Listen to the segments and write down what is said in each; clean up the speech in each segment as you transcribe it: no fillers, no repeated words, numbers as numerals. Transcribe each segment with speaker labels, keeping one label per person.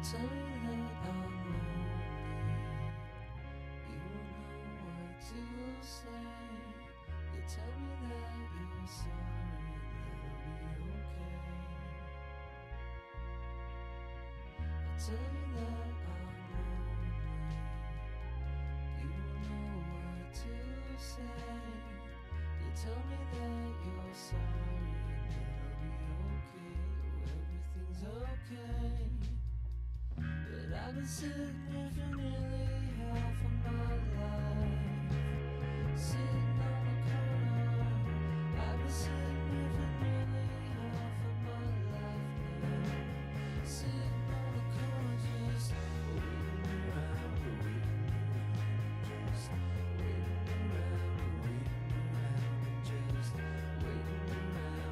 Speaker 1: Tell me that I'm lonely. You know what to say. You tell me that you're sorry and that'll be okay. I tell you that I'm lonely. You know what to say. You tell me that you're sorry and that'll be okay. Oh, everything's okay. But I've been sitting here for nearly half of my life, sitting on the corner. I've been sitting here for nearly half of my life now, sitting on the corner, just waiting around, just waiting around, just waiting around, just waiting around.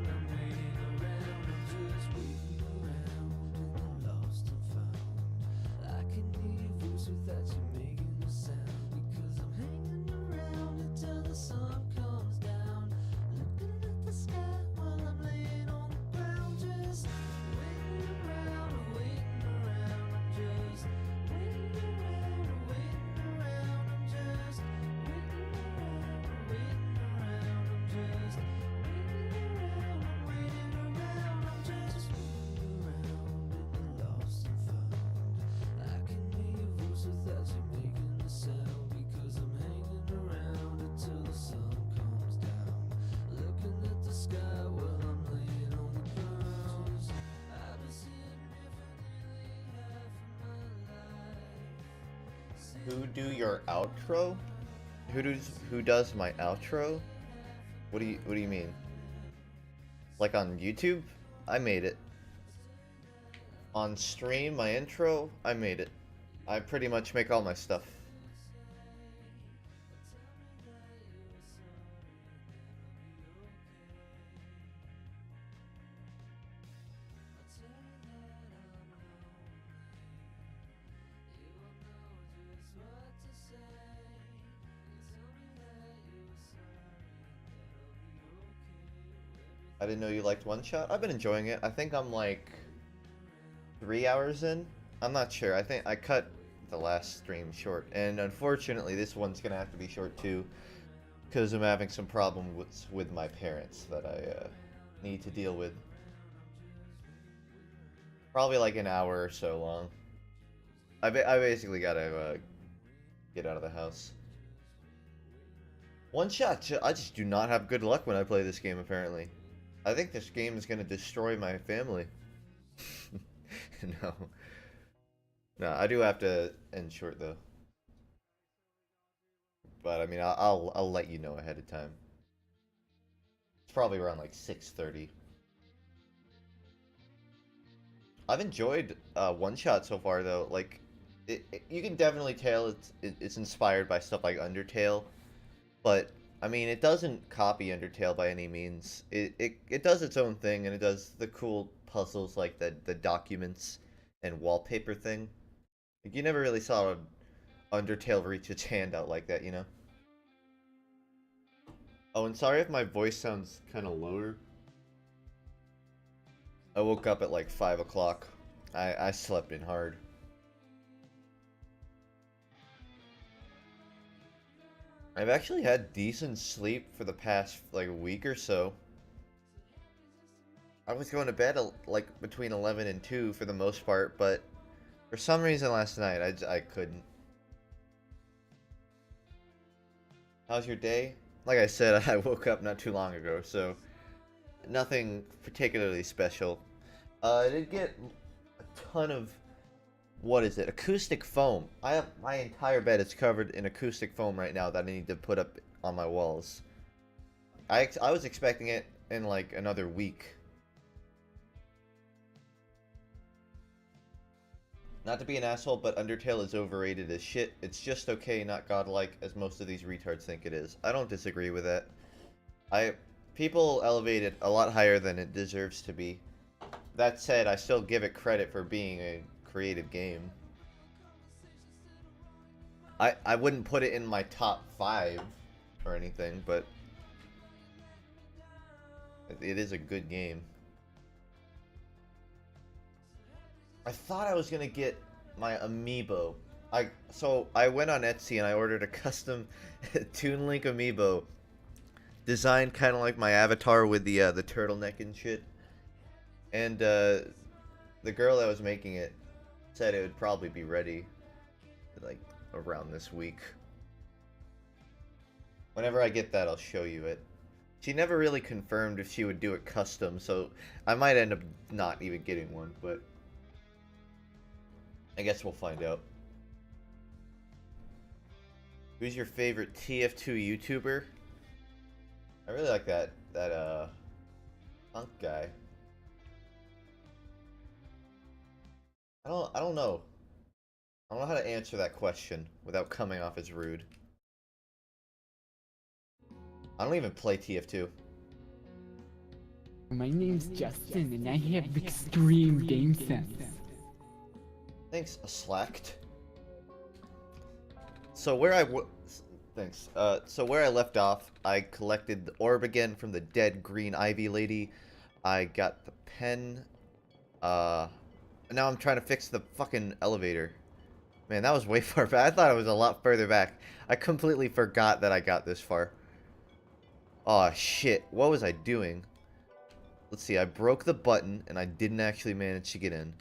Speaker 1: I'm waiting around. Just waiting around in the lost and found. I can hear your voice without you making a sound, because I'm hanging around until the sun comes down, looking at the sky while I'm laying on the ground. Just waiting around, waiting around. I'm just waiting around, waiting around. I'm just waiting around, waiting around. I'm just waiting around, I'm waiting around. I'm just waiting around in the lost and found. I can hear your voice without you making a sound, because I'm hanging around until the sun comes down, looking at the sky while I'm laying on the ground. I've been sitting here for nearly half of my life.
Speaker 2: Who do your outro? Who does my outro? What do you mean? Like on YouTube? I made it. On stream, my intro, I made it. I pretty much make all my stuff. I didn't know you liked OneShot. I've been enjoying it. I think I'm like 3 hours in. I'm not sure. I think I cut the last stream short, and unfortunately this one's gonna have to be short too, because I'm having some problem with my parents that I need to deal with. Probably like an hour or so long. I basically gotta get out of the house. OneShot, I just do not have good luck when I play this game, apparently. I think this game is gonna destroy my family. No. No, I do have to end short though. But I mean, I'll let you know ahead of time. It's probably around like 6:30. I've enjoyed OneShot so far though. Like, you can definitely tell it's inspired by stuff like Undertale, but I mean, it doesn't copy Undertale by any means. It does its own thing, and it does the cool puzzles like the documents and wallpaper thing. Like, you never really saw Undertale reach its hand out like that, you know? Oh, and sorry if my voice sounds kind of lower. I woke up at like 5 o'clock. I slept in hard. I've actually had decent sleep for the past like week or so. I was going to bed like between 11 and 2 for the most part, but for some reason last night I couldn't. How's your day? Like I said, I woke up not too long ago, so nothing particularly special. I did get a ton of, what is it, acoustic foam. My entire bed is covered in acoustic foam right now that I need to put up on my walls. I was expecting it in like another week. Not to be an asshole, but Undertale is overrated as shit. It's just okay, not godlike, as most of these retards think it is. I don't disagree with that. People elevate it a lot higher than it deserves to be. That said, I still give it credit for being a creative game. I wouldn't put it in my top 5 or anything, but it is a good game. I thought I was gonna get my amiibo. So I went on Etsy and I ordered a custom Toon Link amiibo, designed kind of like my avatar with the turtleneck and shit. And the girl that was making it said it would probably be ready like around this week. Whenever I get that, I'll show you it. She never really confirmed if she would do it custom, so I might end up not even getting one, but I guess we'll find out. Who's your favorite TF2 YouTuber? I really like that FUNKe guy. I don't know. I don't know how to answer that question without coming off as rude. I don't even play TF2.
Speaker 3: My name's Justin, and I have extreme game sense.
Speaker 2: Thanks, Slacked. So where thanks. So where I left off, I collected the orb again from the dead green ivy lady. I got the pen. Now I'm trying to fix the fucking elevator. Man, that was way far back. I thought it was a lot further back. I completely forgot that I got this far. Aw, shit. What was I doing? Let's see. I broke the button, and I didn't actually manage to get in.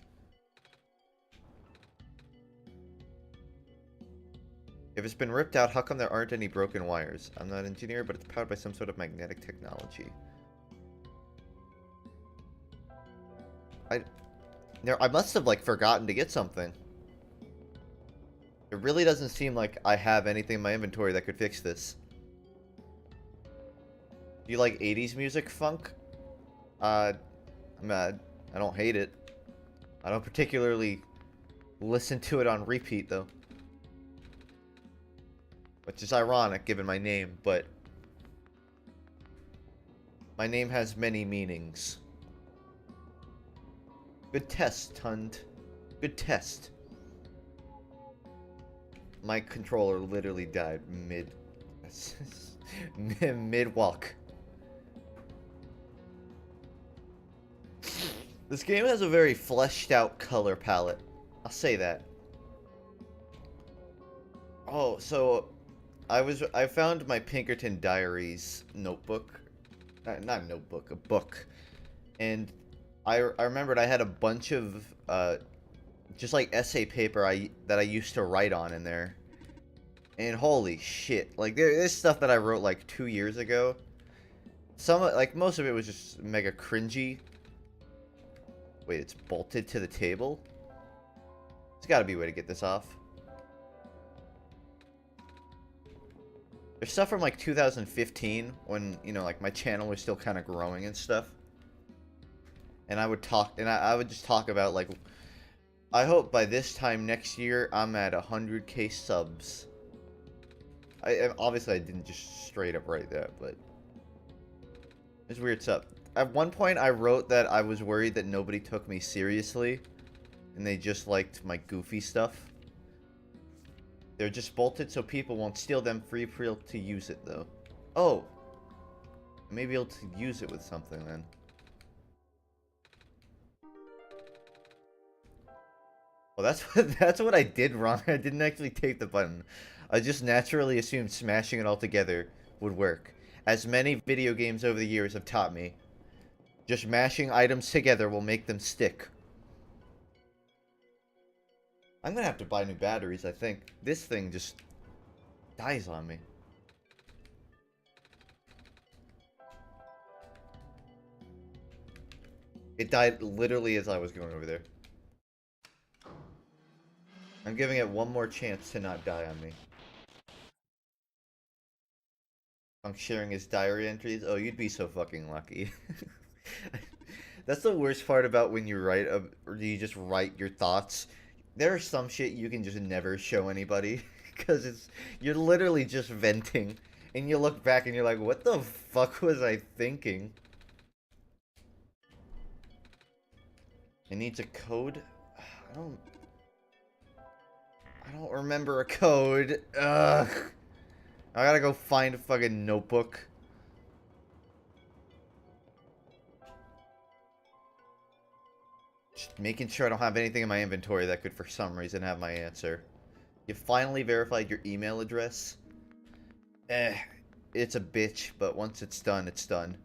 Speaker 2: If it's been ripped out, how come there aren't any broken wires? I'm not an engineer, but it's powered by some sort of magnetic technology. I must have, like, forgotten to get something. It really doesn't seem like I have anything in my inventory that could fix this. Do you like 80s music, Funk? I'm mad. I don't hate it. I don't particularly listen to it on repeat, though. Which is ironic, given my name, but my name has many meanings. Good test, Tund. Good test. My controller literally died mid-walk. This game has a very fleshed out color palette. I'll say that. Oh, so I found my Pinkerton Diaries notebook. Not notebook, a book. And I remembered I had a bunch of just like essay paper that I used to write on in there. And holy shit, like there's stuff that I wrote like 2 years ago. Most of it was just mega cringy. Wait, it's bolted to the table? There's gotta be a way to get this off. There's stuff from like 2015 when, you know, like my channel was still kind of growing and stuff. And I would just talk about like, I hope by this time next year I'm at 100k subs. Obviously I didn't just straight up write that, but there's weird stuff. At one point I wrote that I was worried that nobody took me seriously and they just liked my goofy stuff. They're just bolted so people won't steal them free to use it though. Oh, I may be able to use it with something then. Well, that's what I did wrong. I didn't actually tape the button. I just naturally assumed smashing it all together would work. As many video games over the years have taught me, just mashing items together will make them stick. I'm gonna have to buy new batteries, I think. This thing just dies on me. It died literally as I was going over there. I'm giving it one more chance to not die on me. I'm sharing his diary entries. Oh, you'd be so fucking lucky. That's the worst part about when you write, or you just write your thoughts. There's some shit you can just never show anybody, because you're literally just venting, And you look back and you're like, what the fuck was I thinking? It needs a code? I don't remember a code. Ugh. I gotta go find a fucking notebook. Just making sure I don't have anything in my inventory that could for some reason have my answer. You finally verified your email address? It's a bitch, but once it's done, it's done.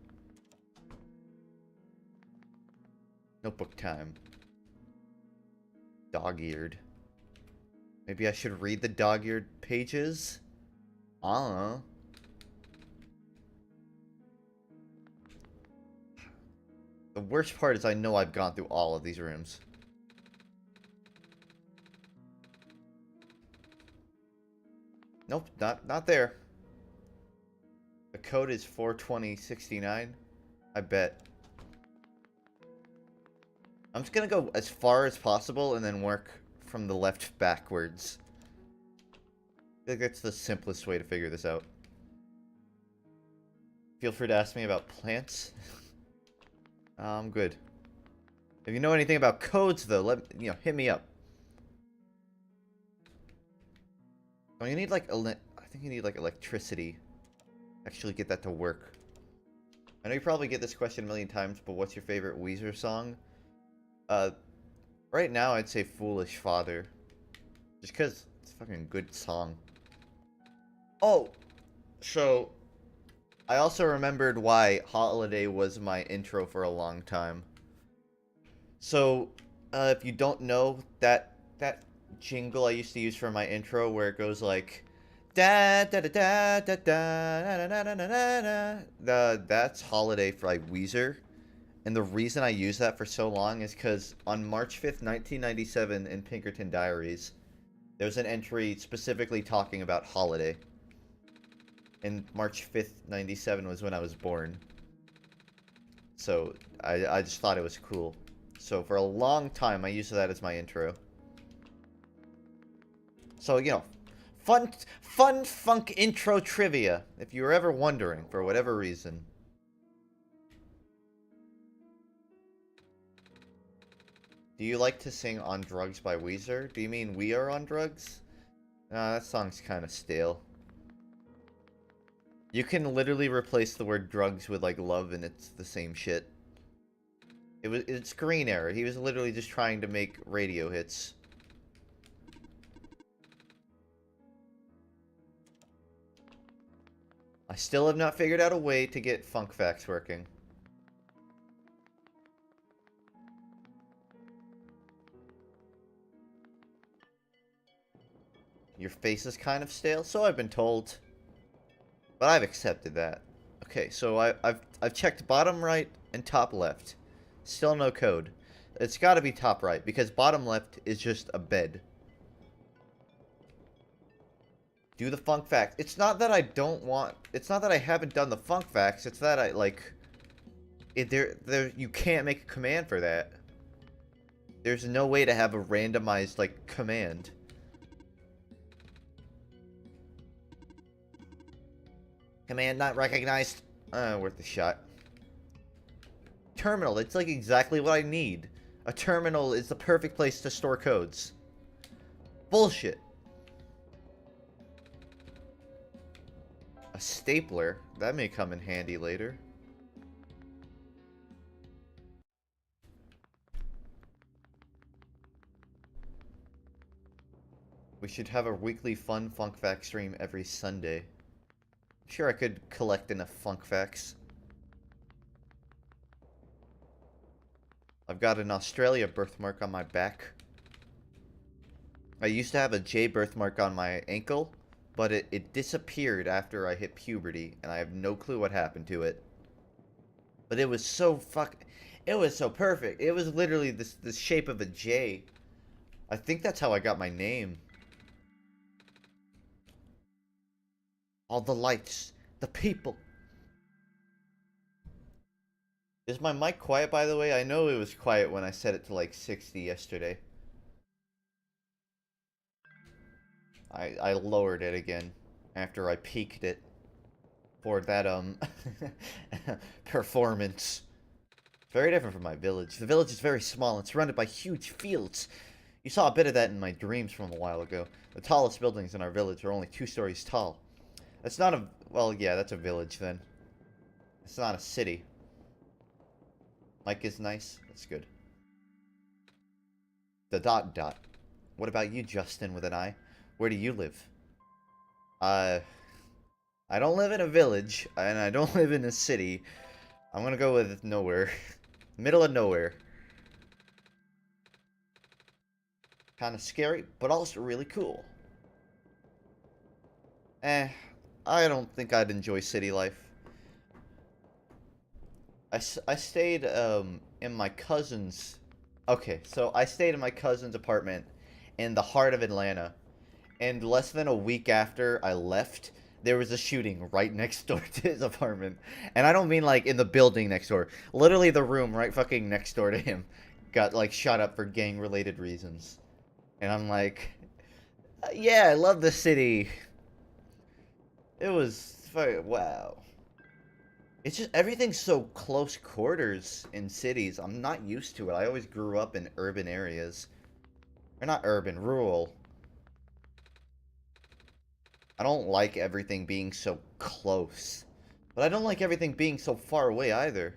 Speaker 2: Notebook time. Dog-eared. Maybe I should read the dog-eared pages? I don't know. The worst part is I know I've gone through all of these rooms. Nope, not there. The code is 42069. I bet. I'm just gonna go as far as possible and then work from the left backwards. I think that's the simplest way to figure this out. Feel free to ask me about plants. I'm good. If you know anything about codes, though, hit me up. Oh, you need like I think you need like electricity. Actually, get that to work. I know you probably get this question a million times, but what's your favorite Weezer song? Right now I'd say "Foolish Father," just because it's a fucking good song. Oh, so I also remembered why Holiday was my intro for a long time. So, if you don't know that jingle I used to use for my intro, where it goes like, da da da da da da da da da da, that's Holiday for like Weezer. And the reason I used that for so long is because on March 5th, 1997, in Pinkerton Diaries, there's an entry specifically talking about Holiday. And March 5th, 97 was when I was born. So, I just thought it was cool. So, for a long time, I used that as my intro. So, you know, fun funk intro trivia, if you were ever wondering, for whatever reason. Do you like to sing On Drugs by Weezer? Do you mean We Are On Drugs? Nah, that song's kind of stale. You can literally replace the word drugs with, like, love, and it's the same shit. It's Green Era. He was literally just trying to make radio hits. I still have not figured out a way to get Funk Facts working. Your face is kind of stale, so I've been told. But I've accepted that. Okay, so I've checked bottom right and top left. Still no code. It's got to be top right, because bottom left is just a bed. Do the funk facts. It's not that I don't want... It's not that I haven't done the funk facts. It's that I, like... you can't make a command for that. There's no way to have a randomized, like, command. Command not recognized. Worth a shot. Terminal. It's, like, exactly what I need. A terminal is the perfect place to store codes. Bullshit. A stapler? That may come in handy later. We should have a weekly fun funk fact stream every Sunday. I'm sure I could collect enough funk facts. I've got an Australia birthmark on my back. I used to have a J birthmark on my ankle, but it disappeared after I hit puberty, and I have no clue what happened to it. But it was so it was so perfect. It was literally the shape of a J. I think that's how I got my name. All the lights, the people. Is my mic quiet, by the way? I know it was quiet when I set it to like 60 yesterday. I lowered it again after I peaked it. for that performance. Very different from my village. The village is very small. It's surrounded by huge fields. You saw a bit of that in my dreams from a while ago. The tallest buildings in our village are only 2 stories tall. That's not a... Well, yeah, that's a village then. It's not a city. Mike is nice. That's good. The dot dot. What about you, Justin, with an I? Where do you live? I don't live in a village, and I don't live in a city. I'm gonna go with nowhere. Middle of nowhere. Kind of scary, but also really cool. I don't think I'd enjoy city life. I stayed, in my cousin's... Okay, so I stayed in my cousin's apartment in the heart of Atlanta. And less than a week after I left, there was a shooting right next door to his apartment. And I don't mean, like, in the building next door. Literally the room right fucking next door to him got, like, shot up for gang-related reasons. And I'm like... Yeah, I love the city. It was... Wow. It's just, everything's so close quarters in cities. I'm not used to it. I always grew up in urban areas. Or not urban, rural. I don't like everything being so close. But I don't like everything being so far away either.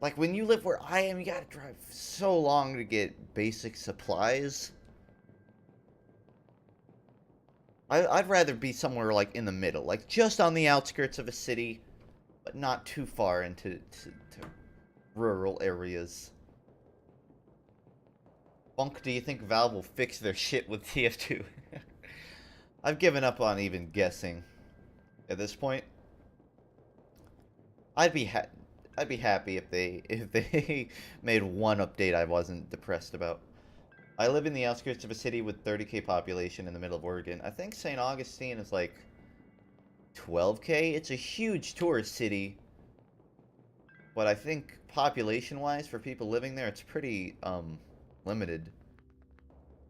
Speaker 2: Like, when you live where I am, you gotta drive so long to get basic supplies. I'd rather be somewhere, like, in the middle. Like, just on the outskirts of a city, but not too far into to rural areas. Funk, do you think Valve will fix their shit with TF2? I've given up on even guessing at this point. I'd be happy if they made one update I wasn't depressed about. I live in the outskirts of a city with 30k population in the middle of Oregon. I think St. Augustine is like 12k. It's a huge tourist city. But I think population-wise for people living there, it's pretty limited.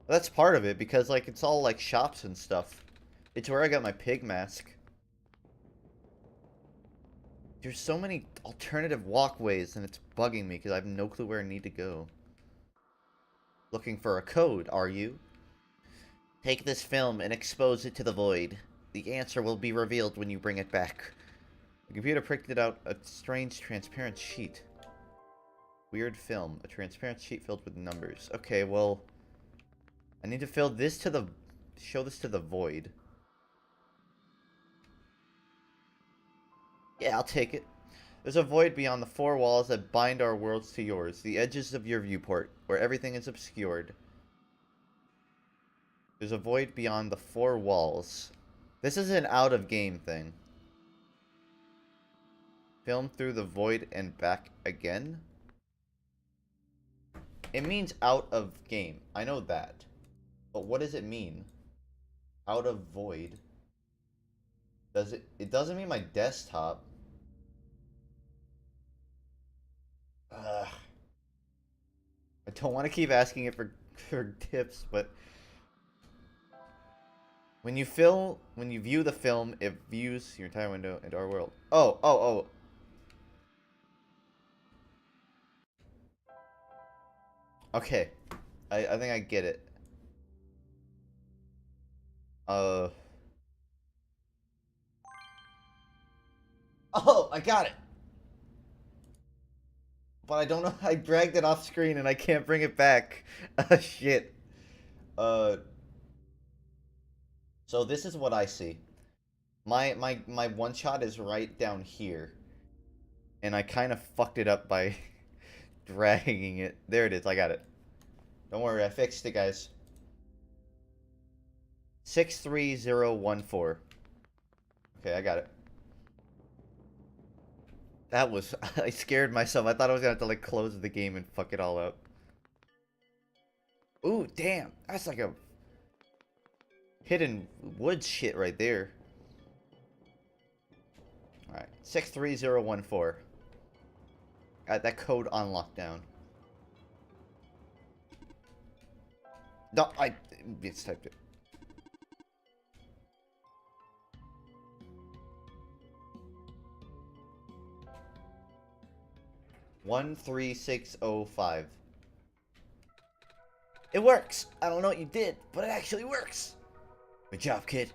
Speaker 2: That's part of it because like it's all like shops and stuff. It's where I got my pig mask. There's so many alternative walkways and it's bugging me because I have no clue where I need to go. Looking for a code, are you? Take this film and expose it to the void. The answer will be revealed when you bring it back. The computer printed out a strange transparent sheet. Weird film. A transparent sheet filled with numbers. Okay, well... I need to fill this to the... show this to the void. Yeah, I'll take it. There's a void beyond the 4 walls that bind our worlds to yours. The edges of your viewport, where everything is obscured. There's a void beyond the 4 walls. This is an out-of-game thing. Film through the void and back again? It means out of game. I know that. But what does it mean? Out of void? Does it... It doesn't mean my desktop. I don't want to keep asking it for tips, but when you view the film, it views your entire window into our world. Oh. Okay. I think I get it. Oh, I got it. But I don't know. I dragged it off screen and I can't bring it back. Shit. So this is what I see. My one shot is right down here. And I kind of fucked it up by dragging it. There it is. I got it. Don't worry. I fixed it, guys. 63014. Okay, I got it. That was... I scared myself. I thought I was gonna have to, like, close the game and fuck it all up. Ooh, damn. That's like a... hidden woods shit right there. Alright. 63014. Got that code on lockdown. No, I... just typed it. 13605. It works! I don't know what you did, but it actually works! Good job, kid.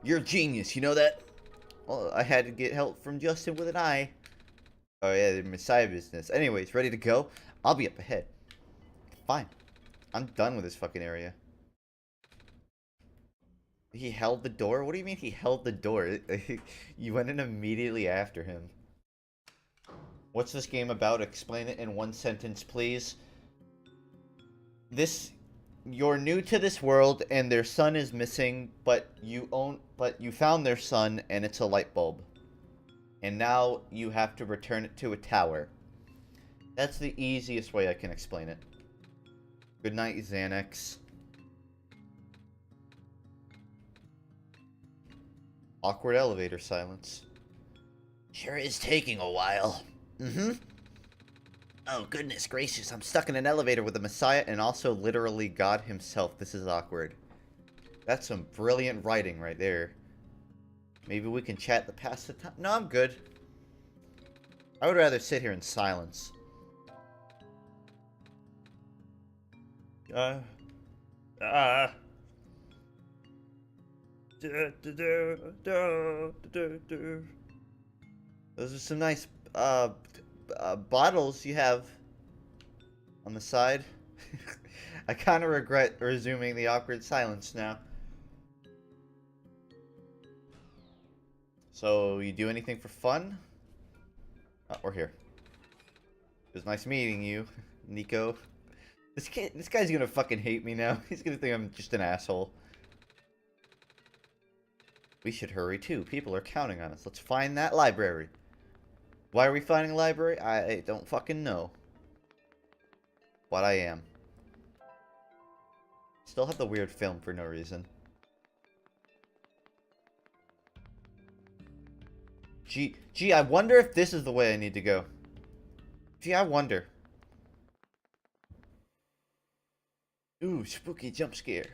Speaker 2: You're a genius, you know that? Well, I had to get help from Justin with an eye. Oh yeah, the Messiah business. Anyways, ready to go? I'll be up ahead. Fine. I'm done with this fucking area. He held the door? What do you mean he held the door? You went in immediately after him. What's this game about? Explain it in one sentence, please. You're new to this world and their son is missing, but you found their son and it's a light bulb. And now you have to return it to a tower. That's the easiest way I can explain it. Good night, Xanax. Awkward elevator silence. Sure is taking a while. Mm-hmm. Oh, goodness gracious. I'm stuck in an elevator with the Messiah and also literally God himself. This is awkward. That's some brilliant writing right there. Maybe we can chat the past the time. No, I'm good. I would rather sit here in silence. Those are some nice bottles you have on the side. I kind of regret resuming the awkward silence now. So, you do anything for fun? Oh, we're here. It was nice meeting you, Nico. This guy's gonna fucking hate me now. He's gonna think I'm just an asshole. We should hurry too. People are counting on us. Let's find that library. Why are we finding a library? I don't fucking know. But I am. Still have the weird film for no reason. Gee, I wonder if this is the way I need to go. Gee, I wonder. Ooh, spooky jump scare.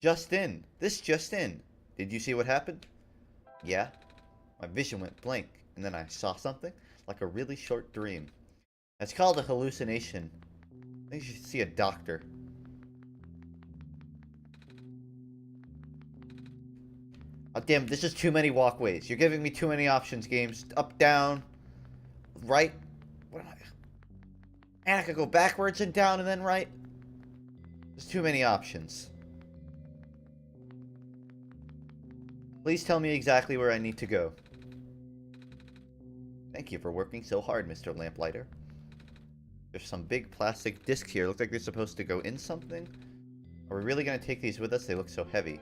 Speaker 2: Just in. This just in. Did you see what happened? Yeah. My vision went blank, and then I saw something like a really short dream. It's called a hallucination. I think you should see a doctor. Oh, damn, this is too many walkways. You're giving me too many options, games. Up, down, right. What am I? And I could go backwards and down and then right. There's too many options. Please tell me exactly where I need to go. Thank you for working so hard, Mr. Lamplighter. There's some big plastic discs here. Look like they're supposed to go in something. Are we really going to take these with us? They look so heavy.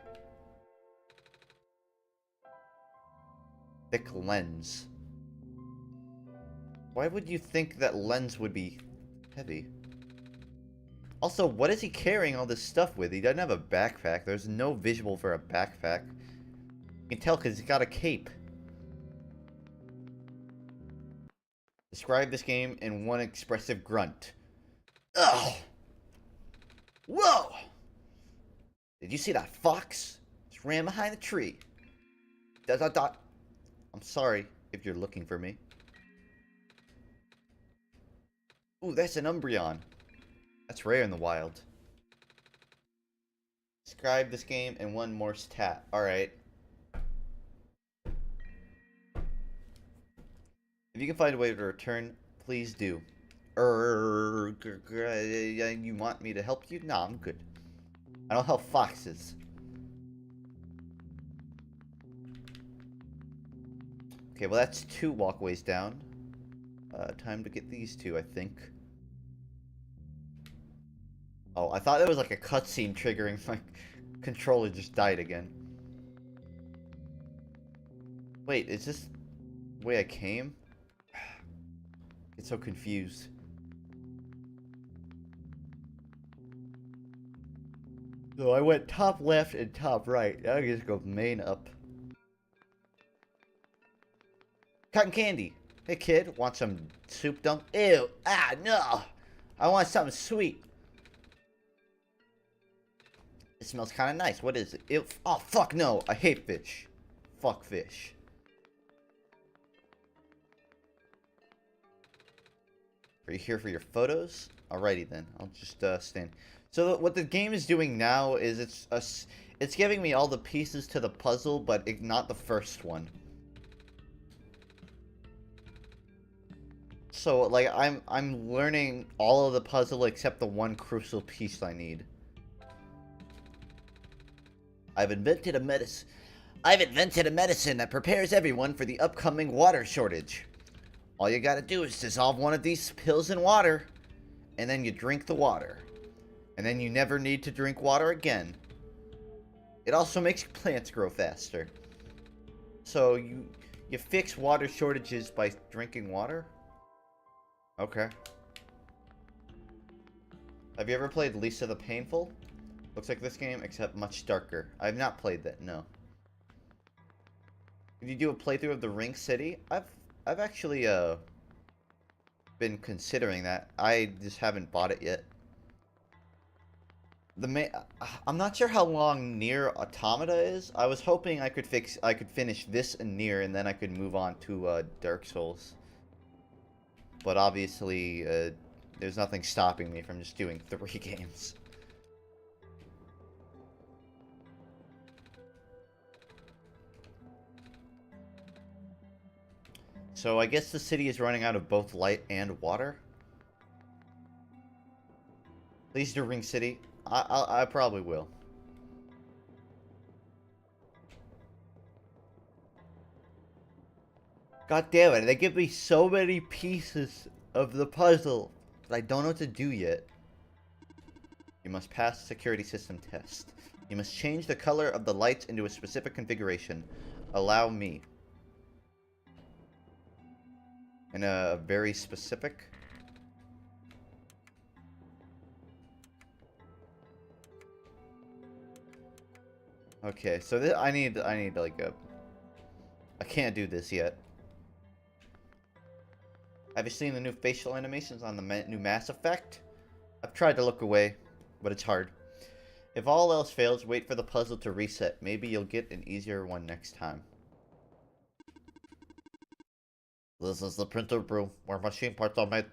Speaker 2: Thick lens. Why would you think that lens would be heavy? Also, what is he carrying all this stuff with? He doesn't have a backpack. There's no visual for a backpack. You can tell because he's got a cape. Describe this game in one expressive grunt. Ugh! Whoa! Did you see that fox? Just ran behind the tree. Dot dot dot. I'm sorry if you're looking for me. Ooh, that's an Umbreon. That's rare in the wild. Describe this game in one Morse tap. Alright. If you can find a way to return, please do. You want me to help you? Nah, I'm good. I don't help foxes. Okay, well that's 2 walkways down. Time to get these 2, I think. Oh, I thought there was like a cutscene triggering. My controller just died again. Wait, is this the way I came? Get so confused. So I went top left and top right. Now I can just go main up. Cotton candy. Hey kid, want some soup dump? Ew. Ah, no. I want something sweet. It smells kind of nice. What is it? Ew. Oh, fuck no. I hate fish. Fuck fish. Are you here for your photos? Alrighty then. I'll just stand. So what the game is doing now is it's giving me all the pieces to the puzzle, but not the first one. So like I'm learning all of the puzzle except the one crucial piece I need. I've invented a medicine that prepares everyone for the upcoming water shortage. All you gotta do is dissolve one of these pills in water, and then you drink the water. And then you never need to drink water again. It also makes plants grow faster. So you fix water shortages by drinking water? Okay. Have you ever played Lisa the Painful? Looks like this game, except much darker. I have not played that, no. Did you do a playthrough of the Ring City? I've actually been considering that. I just haven't bought it yet. I'm not sure how long Nier Automata is. I was hoping I could finish this and Nier, and then I could move on to Dark Souls. But obviously, there's nothing stopping me from just doing 3 games. So I guess the city is running out of both light and water. Please do Ring City. I probably will. God damn it, they give me so many pieces of the puzzle that I don't know what to do yet. You must pass the security system test. You must change the color of the lights into a specific configuration. Allow me. In a very specific... Okay, so I need like a... I can't do this yet. Have you seen the new facial animations on the new Mass Effect? I've tried to look away, but it's hard. If all else fails, wait for the puzzle to reset. Maybe you'll get an easier one next time. This is the printer room, where machine parts are made.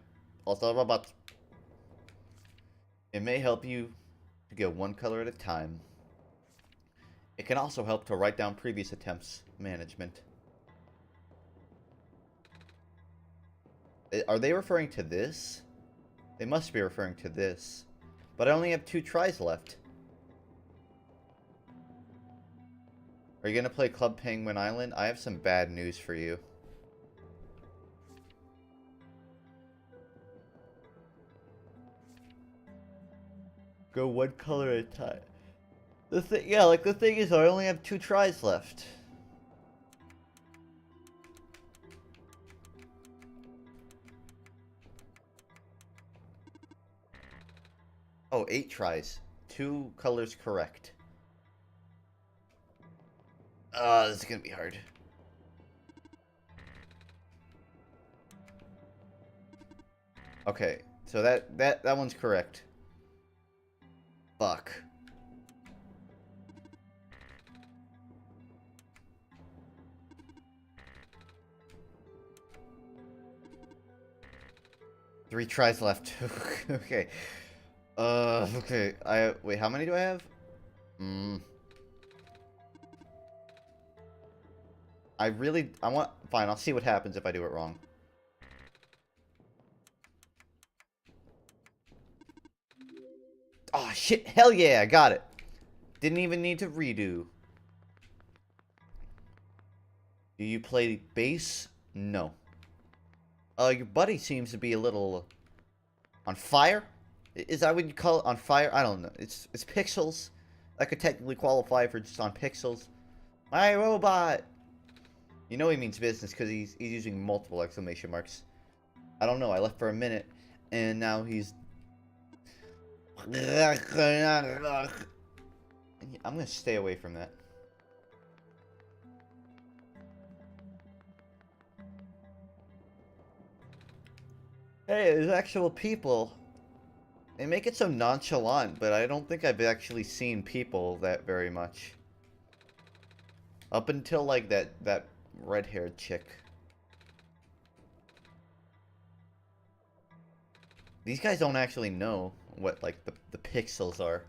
Speaker 2: Also robots. It may help you to get one color at a time. It can also help to write down previous attempts. Management. Are they referring to this? They must be referring to this. But I only have 2 tries left. Are you gonna play Club Penguin Island? I have some bad news for you. Go one color at a time. The thing is, I only have 2 tries left. Oh, 8 tries. 2 colors correct. This is gonna be hard. Okay, so that one's correct. Fuck. Three tries left. Okay. Okay. Wait, how many do I have? Fine, I'll see what happens if I do it wrong. Oh, shit. Hell yeah, I got it. Didn't even need to redo. Do you play bass? No. Your buddy seems to be a little... on fire? Is that what you call it? On fire? I don't know. It's pixels. That could technically qualify for just on pixels. My robot! You know he means business because he's using multiple exclamation marks. I don't know. I left for a minute, and now he's... I'm gonna stay away from that. Hey, there's actual people. They make it so nonchalant, but I don't think I've actually seen people that very much. Up until, like, that red-haired chick. These guys don't actually know what, like, the pixels are.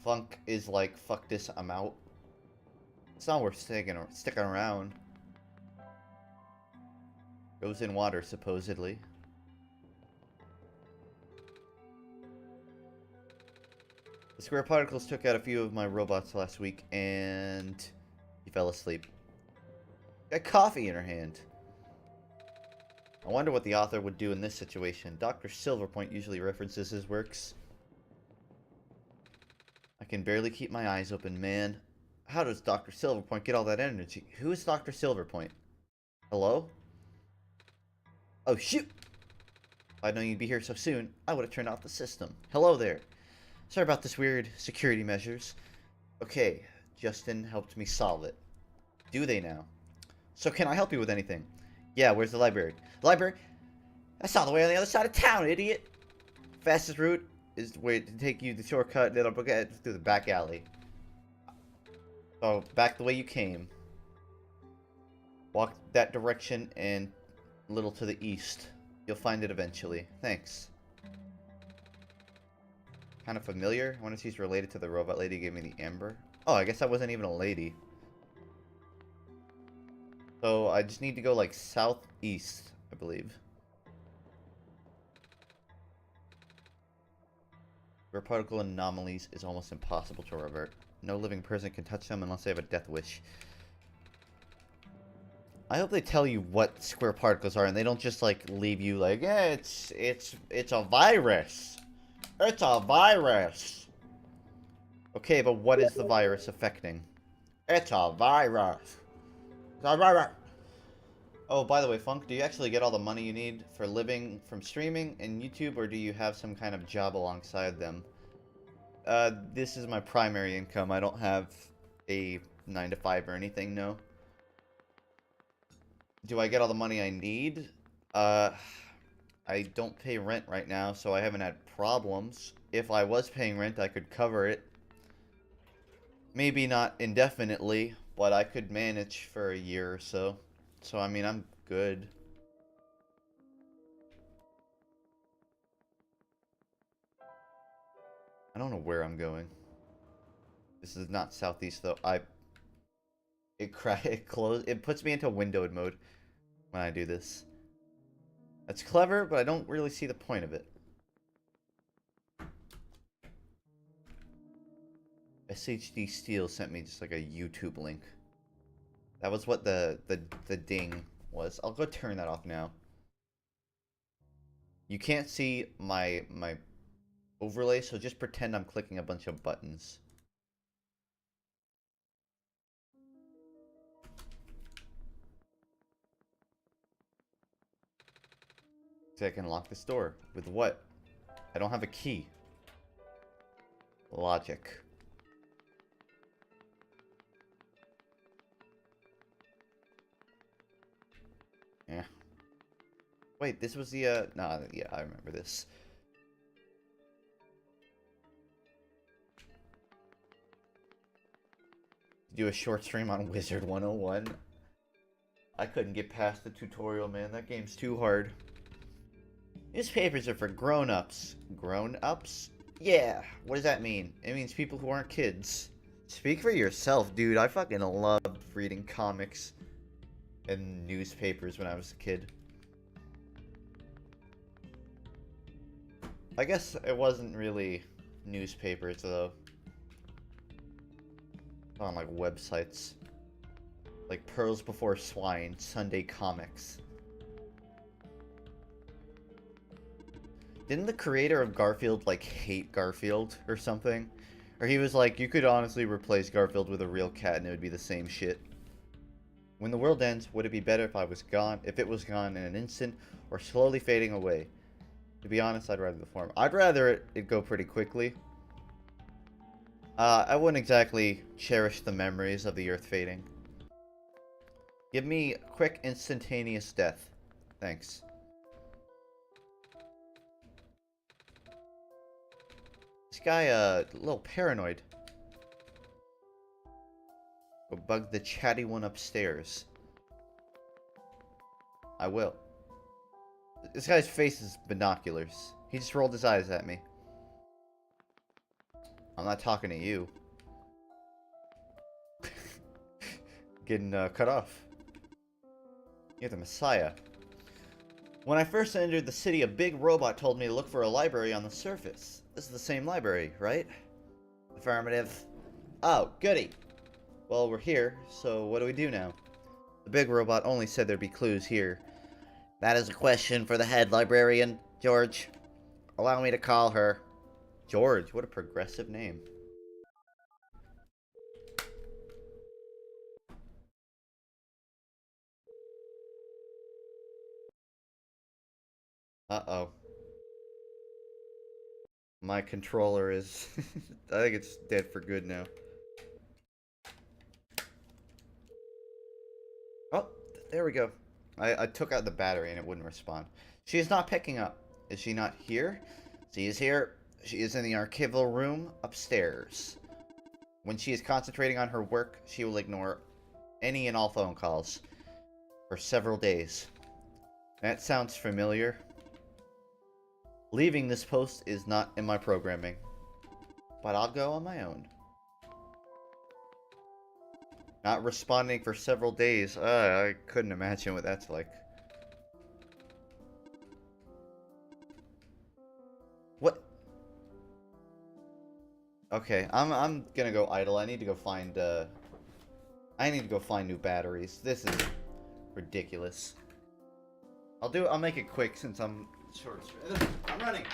Speaker 2: Funk is like, fuck this, I'm out. It's not worth sticking around. Goes in water, supposedly. The square particles took out a few of my robots last week, and he fell asleep. Got coffee in her hand. I wonder what the author would do in this situation. Dr. Silverpoint usually references his works. I can barely keep my eyes open, man. How does Dr. Silverpoint get all that energy? Who is Dr. Silverpoint? Hello? Oh, shoot! If I'd known you'd be here so soon, I would have turned off the system. Hello there. Sorry about this weird security measures. Okay, Justin helped me solve it. Do they now? So can I help you with anything? Yeah, where's the library? The library? That's all the way on the other side of town, idiot! Fastest route is the way to take you the shortcut, then I'll get through the back alley. Oh, back the way you came. Walk that direction and a little to the east. You'll find it eventually. Thanks. Kind of familiar. I wonder if she's related to the robot lady who gave me the amber. Oh, I guess I wasn't even a lady. So I just need to go like southeast, I believe. Where particle anomalies is almost impossible to revert. No living person can touch them unless they have a death wish. I hope they tell you what square particles are and they don't just like leave you like, yeah, it's a virus. It's a virus. Okay, but what is the virus affecting? It's a virus. It's a virus. Oh, by the way, Funk, do you actually get all the money you need for living from streaming and YouTube, or do you have some kind of job alongside them? This is my primary income. I don't have a 9-to-5 or anything, no. Do I get all the money I need? I don't pay rent right now, so I haven't had problems. If I was paying rent, I could cover it. Maybe not indefinitely, but I could manage for a year or so. So, I mean, I'm good. I don't know where I'm going. This is not southeast, though. It puts me into windowed mode when I do this. That's clever, but I don't really see the point of it. SHD Steel sent me just like a YouTube link. That was what the ding was. I'll go turn that off now. You can't see my overlay, so just pretend I'm clicking a bunch of buttons. So I can lock this door. With what? I don't have a key. Logic. Yeah. Wait, this was the, nah, yeah, I remember this. Do a short stream on Wizard 101. I couldn't get past the tutorial, man. That game's too hard. Newspapers are for grown-ups. Grown-ups? Yeah. What does that mean? It means people who aren't kids. Speak for yourself, dude. I fucking loved reading comics and newspapers when I was a kid. I guess it wasn't really newspapers, though. On, like, websites. Like Pearls Before Swine, Sunday Comics. Didn't the creator of Garfield, like, hate Garfield or something? Or he was like, you could honestly replace Garfield with a real cat and it would be the same shit. When the world ends, would it be better if it was gone in an instant, or slowly fading away? To be honest, I'd rather the former. I'd rather it go pretty quickly. I wouldn't exactly cherish the memories of the Earth fading. Give me quick, instantaneous death. Thanks. This guy, a little paranoid. Go bug the chatty one upstairs. I will. This guy's face is binoculars. He just rolled his eyes at me. I'm not talking to you. Getting cut off. You're the Messiah. When I first entered the city, a big robot told me to look for a library on the surface. This is the same library, right? Affirmative. Oh, goody. Well, we're here, so what do we do now? The big robot only said there'd be clues here. That is a question for the head librarian, George. Allow me to call her. George, what a progressive name. Uh-oh. My controller is... I think it's dead for good now. Oh, there we go. I took out the battery and it wouldn't respond. She is not picking up. Is she not here? She is here. She is in the archival room upstairs. When she is concentrating on her work, she will ignore any and all phone calls for several days. That sounds familiar. Leaving this post is not in my programming, but I'll go on my own. Not responding for several days. I couldn't imagine what that's like. What? Okay, I'm gonna go idle. I need to go find new batteries. This is ridiculous. I'll make it quick since I'm short. I'm running.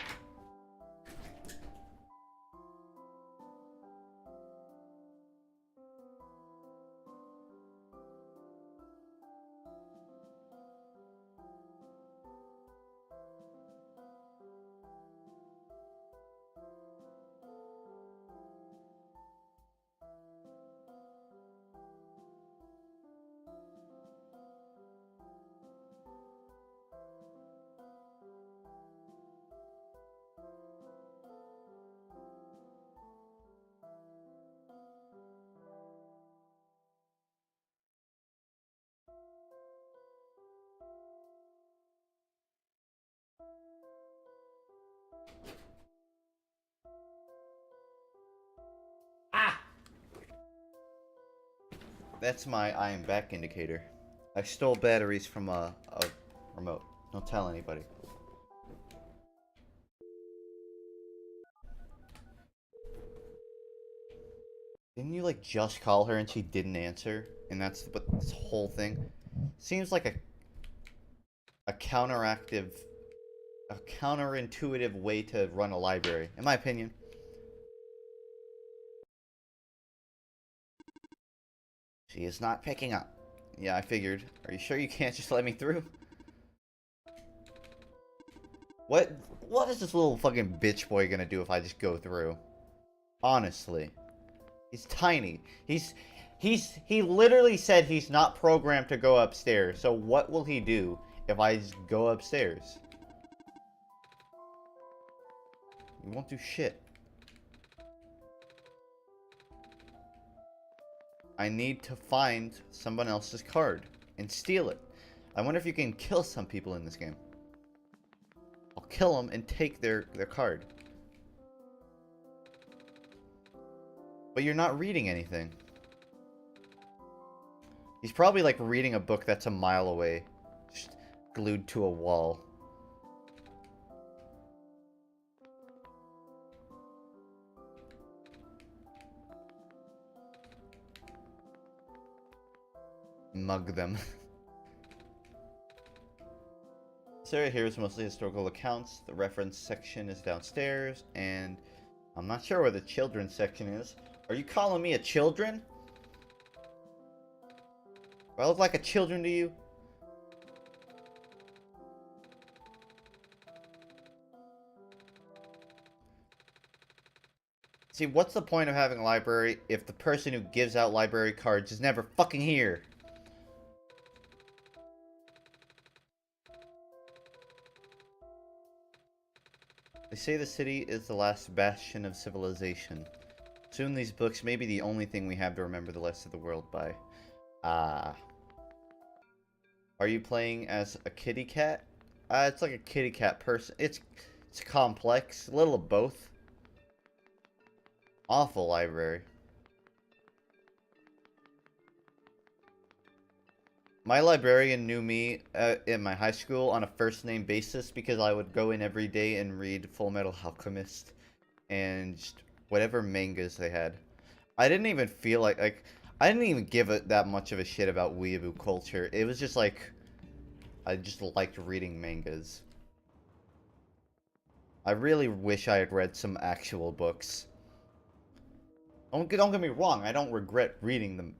Speaker 2: That's my I am back indicator. I stole batteries from a remote. Don't tell anybody. Didn't you like just call her and she didn't answer? And that's what this whole thing seems like a counterintuitive way to run a library, in my opinion. She is not picking up. Yeah, I figured. Are you sure you can't just let me through? What is this little fucking bitch boy gonna do if I just go through? Honestly. He's tiny. He literally said he's not programmed to go upstairs. So what will he do if I just go upstairs? He won't do shit. I need to find someone else's card and steal it. I wonder if you can kill some people in this game. I'll kill them and take their card. But you're not reading anything. He's probably like reading a book that's a mile away, just glued to a wall. Mug them. This area here is mostly historical accounts. The reference section is downstairs, and I'm not sure where the children's section is. Are you calling me a children? Do I look like a children to you? See, what's the point of having a library if the person who gives out library cards is never fucking here? They say the city is the last bastion of civilization. Soon these books may be the only thing we have to remember the rest of the world by. Ah. Are you playing as a kitty cat? It's like a kitty cat person. It's complex, a little of both. Awful library. My librarian knew me in my high school on a first name basis because I would go in every day and read Full Metal Alchemist and just whatever mangas they had. I didn't even feel like I didn't even give it that much of a shit about weeaboo culture. It was just like I just liked reading mangas. I really wish I had read some actual books. Don't get me wrong, I don't regret reading them.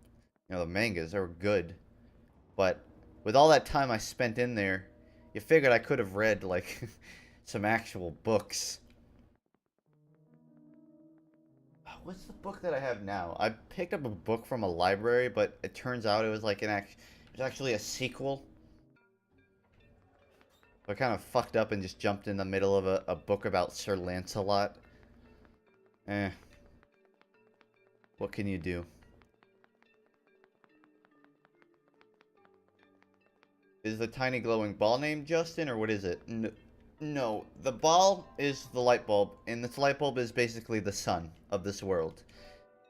Speaker 2: You know, the mangas, they were good. But with all that time I spent in there, you figured I could have read, like, some actual books. What's the book that I have now? I picked up a book from a library, but it turns out it was like it was actually a sequel. I kind of fucked up and just jumped in the middle of a book about Sir Lancelot. Eh. What can you do? Is the tiny glowing ball named Justin, or what is it? No, the ball is the light bulb, and this light bulb is basically the sun of this world.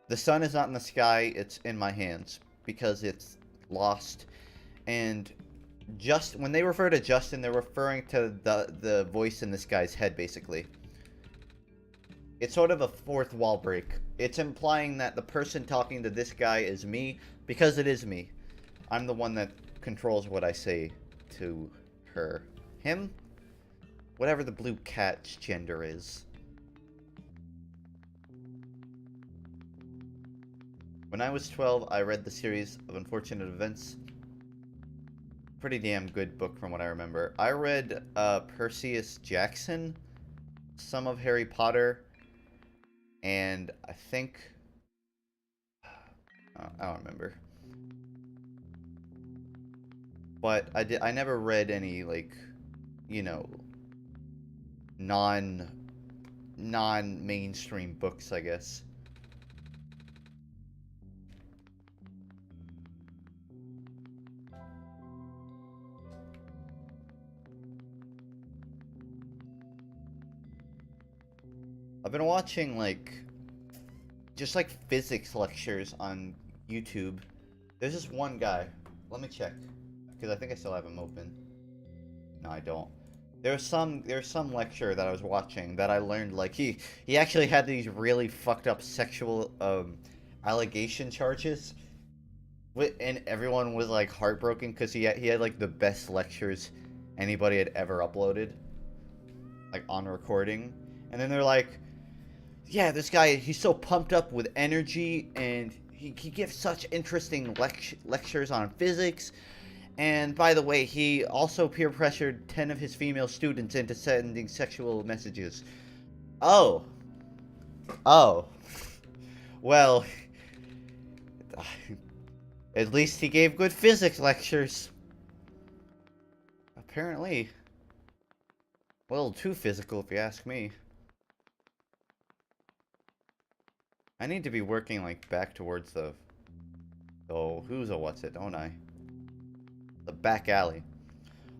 Speaker 2: The sun is not in the sky, it's in my hands, because it's lost. And just when they refer to Justin, they're referring to the voice in this guy's head, basically. It's sort of a fourth wall break. It's implying that the person talking to this guy is me, because it is me. I'm the one that controls what I say to her. Him? Whatever the blue cat's gender is. When I was 12, I read the series of Unfortunate Events. Pretty damn good book from what I remember. I read Perseus Jackson, some of Harry Potter, and I think... I don't remember. But I never read any, like, you know, non-mainstream books, I guess. I've been watching, like, just, like, physics lectures on YouTube. There's this one guy. Let me check. Because I think I still have him open. No, I don't. There's some lecture that I was watching that I learned, like, he actually had these really fucked up sexual, allegation charges. And everyone was, like, heartbroken because he had, like, the best lectures anybody had ever uploaded. Like, on recording. And then they're like, yeah, this guy, he's so pumped up with energy, and he gives such interesting lectures on physics. And by the way, he also peer pressured 10 of his female students into sending sexual messages. Oh. Oh. Well, at least he gave good physics lectures. Apparently. A little too physical, if you ask me. I need to be working, like, back towards the... Oh, who's a what's it, don't I? The back alley.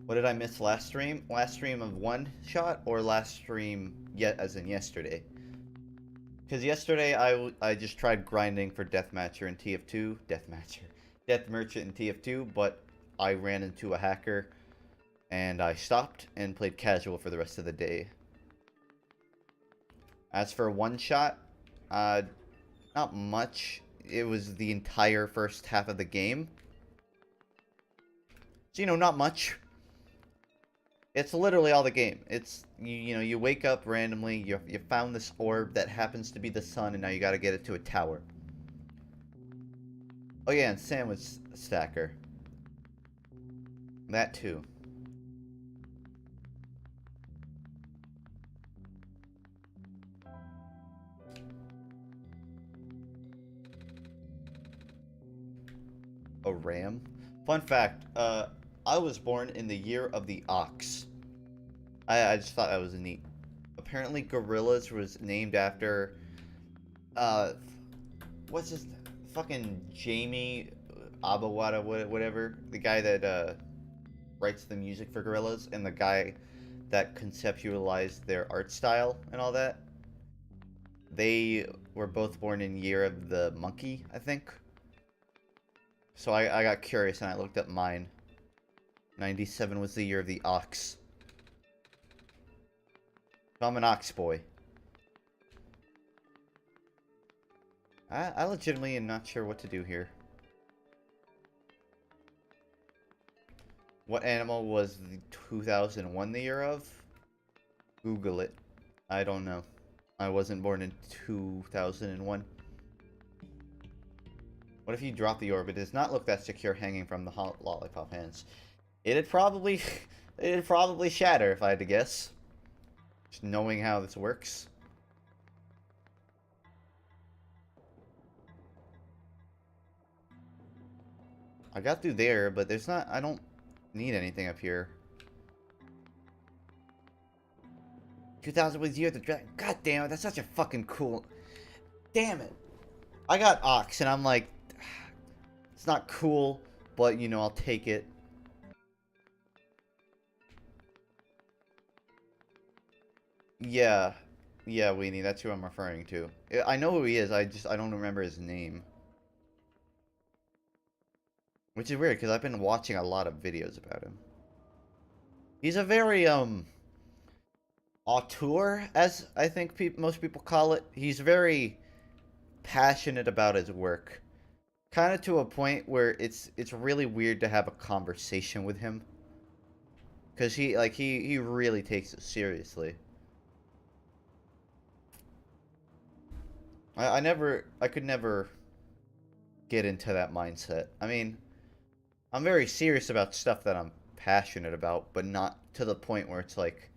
Speaker 2: What did I miss last stream? Last stream of OneShot, or last stream yet as in yesterday? Because yesterday I just tried grinding for Deathmatcher in TF2. Death Merchant in TF2, but I ran into a hacker and I stopped and played casual for the rest of the day. As for OneShot, not much. It was the entire first half of the game. So, you know, not much. It's literally all the game. It's, you know, you wake up randomly, you found this orb that happens to be the sun, and now you gotta get it to a tower. Oh yeah, and sandwich stacker. That too. A ram? Fun fact, I was born in the year of the ox. I just thought that was neat. Apparently Gorillas was named after, what's his, fucking Jamie Abawada, whatever, the guy that, writes the music for Gorillaz and the guy that conceptualized their art style and all that. They were both born in year of the monkey, I think. So I got curious and I looked up mine. 97 was the year of the ox. So I'm an ox boy. I legitimately am not sure what to do here. What animal was the 2001 the year of? Google it. I don't know. I wasn't born in 2001. What if you drop the orb? It does not look that secure hanging from the lollipop hands. It'd probably shatter if I had to guess. Just knowing how this works. I got through there, but there's not, I don't need anything up here. 2000 was the year of the dragon. God damn it, that's such a fucking cool... Damn it. I got ox, and I'm like... It's not cool, but, you know, I'll take it. Yeah. Yeah, Weenie, that's who I'm referring to. I know who he is, I don't remember his name. Which is weird, because I've been watching a lot of videos about him. He's a very, auteur, as I think most people call it. He's very passionate about his work. Kind of to a point where it's really weird to have a conversation with him. Because he really takes it seriously. I could never get into that mindset. I mean, I'm very serious about stuff that I'm passionate about, but not to the point where it's like,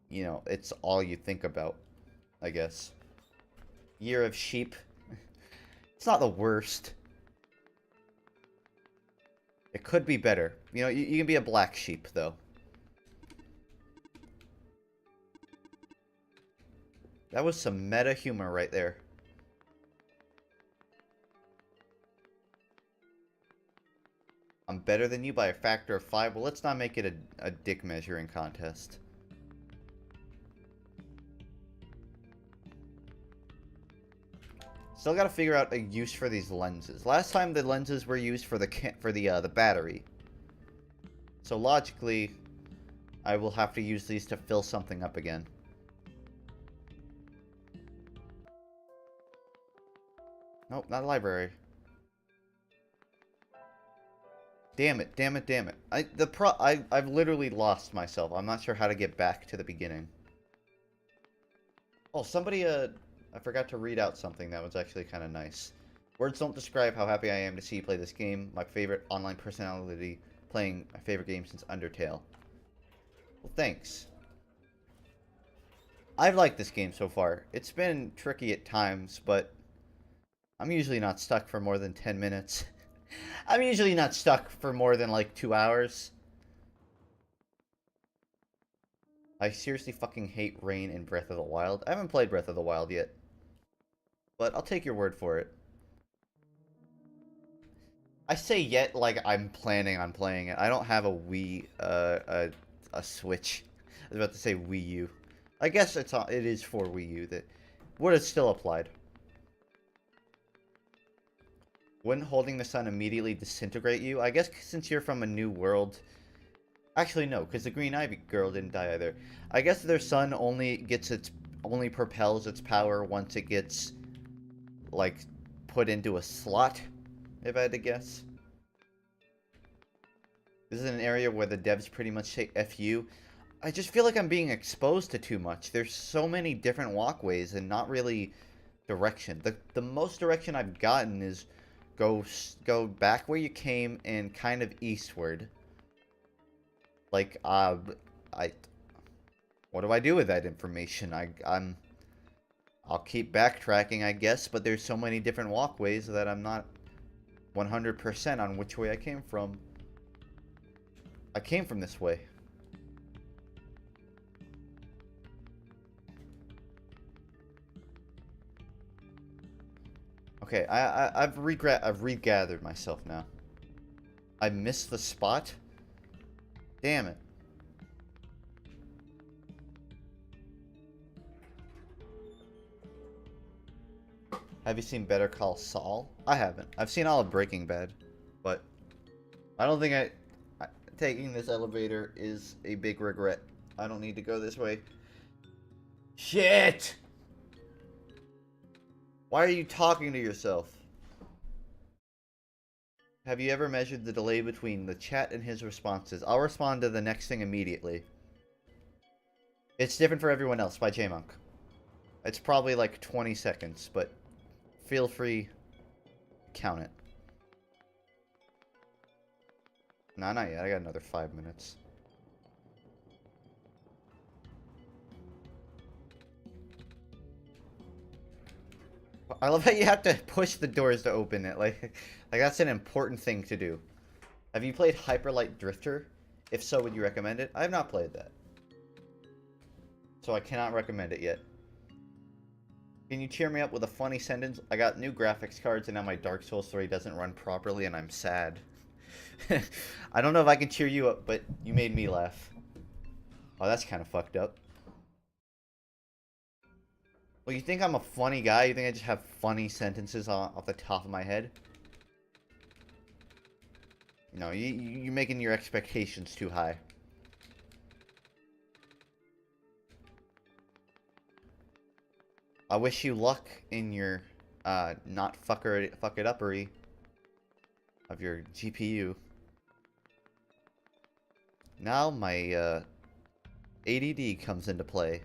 Speaker 2: you know, it's all you think about, I guess. Year of sheep. It's not the worst. It could be better. You know, you can be a black sheep, though. That was some meta humor right there. I'm better than you by a factor of 5. Well, let's not make it a dick measuring contest. Still gotta figure out a use for these lenses. Last time the lenses were used for the battery. So logically, I will have to use these to fill something up again. Nope, not a library. Damn it, damn it, damn it. I've literally lost myself. I'm not sure how to get back to the beginning. Oh, somebody, I forgot to read out something that was actually kind of nice. Words don't describe how happy I am to see you play this game. My favorite online personality playing my favorite game since Undertale. Well, thanks. I've liked this game so far. It's been tricky at times, but I'm usually not stuck for more than 10 minutes. I'm usually not stuck for more than like 2 hours. I seriously fucking hate rain in Breath of the Wild. I haven't played Breath of the Wild yet, but I'll take your word for it. I say yet like I'm planning on playing it. I don't have a Wii, a Switch. I was about to say Wii U. I guess it is for Wii U. That would have still applied. Wouldn't holding the sun immediately disintegrate you? I guess since you're from a new world... Actually, no, because the Green Ivy girl didn't die either. I guess their sun only propels its power once it gets, like, put into a slot, if I had to guess. This is an area where the devs pretty much say F you. I just feel like I'm being exposed to too much. There's so many different walkways and not really direction. The most direction I've gotten is... Go back where you came and kind of eastward. Like, what do I do with that information? I'll keep backtracking, I guess, but there's so many different walkways that I'm not 100% on which way I came from. I came from this way. Okay, I've regathered myself now. I missed the spot. Damn it. Have you seen Better Call Saul? I haven't. I've seen all of Breaking Bad, but I don't think taking this elevator is a big regret. I don't need to go this way. Shit! Why are you talking to yourself? Have you ever measured the delay between the chat and his responses? I'll respond to the next thing immediately. It's different for everyone else by J-Monk. It's probably like 20 seconds, but feel free to count it. Nah, not yet. I got another 5 minutes. I love how you have to push the doors to open it. Like that's an important thing to do. Have you played Hyperlight Drifter? If so, would you recommend it? I have not played that, so I cannot recommend it yet. Can you cheer me up with a funny sentence? I got new graphics cards and now my Dark Souls 3 doesn't run properly and I'm sad. I don't know if I can cheer you up, but you made me laugh. Oh, that's kind of fucked up. Well, you think I'm a funny guy? You think I just have funny sentences off the top of my head? No, you're making your expectations too high. I wish you luck in your not fuck it uppery of your GPU. Now my ADD comes into play.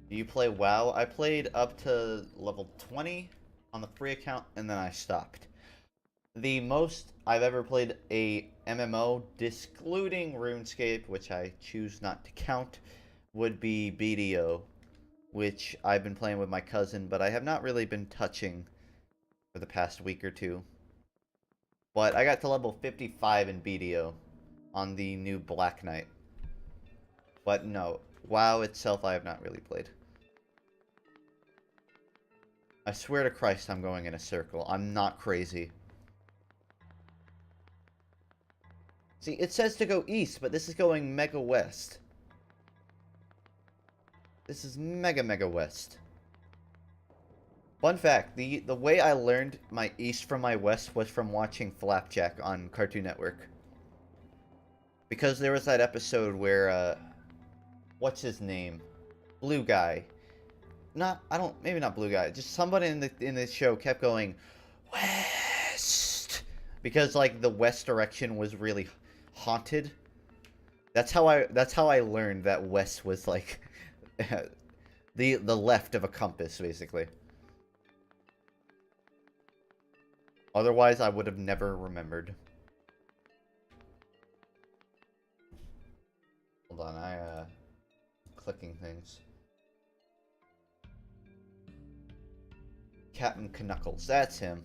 Speaker 2: Do you play WoW? I played up to level 20 on the free account and then I stopped. The most I've ever played a MMO, excluding RuneScape, which I choose not to count, would be BDO, which I've been playing with my cousin, but I have not really been touching for the past week or two. But I got to level 55 in BDO on the new Black Knight. But no, WoW itself I have not really played. I swear to Christ I'm going in a circle. I'm not crazy. See, it says to go east, but this is going mega west. This is mega west. Fun fact, the way I learned my east from my west was from watching Flapjack on Cartoon Network. Because there was that episode where, what's his name? Blue guy. Maybe not Blue guy, just somebody in the show kept going, west! Because, like, the west direction was really haunted. That's how I learned that west was like the left of a compass, basically. Otherwise, I would have never remembered. Hold on, clicking things. Captain Knuckles, that's him.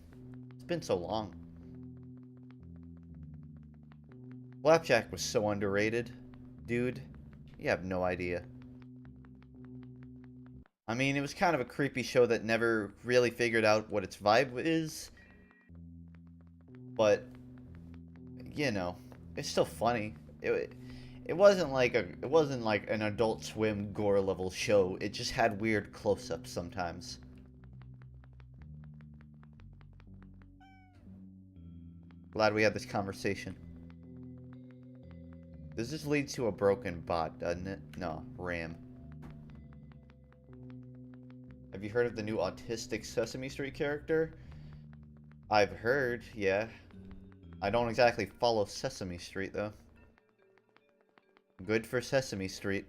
Speaker 2: It's been so long. Flapjack was so underrated. Dude, you have no idea. I mean, it was kind of a creepy show that never really figured out what its vibe is. But, you know, it's still funny. It wasn't like an Adult Swim gore level show. It just had weird close-ups sometimes. Glad we had this conversation. This just leads to a broken bot, doesn't it? No, RAM. Have you heard of the new autistic Sesame Street character? I've heard, yeah. I don't exactly follow Sesame Street, though. Good for Sesame Street.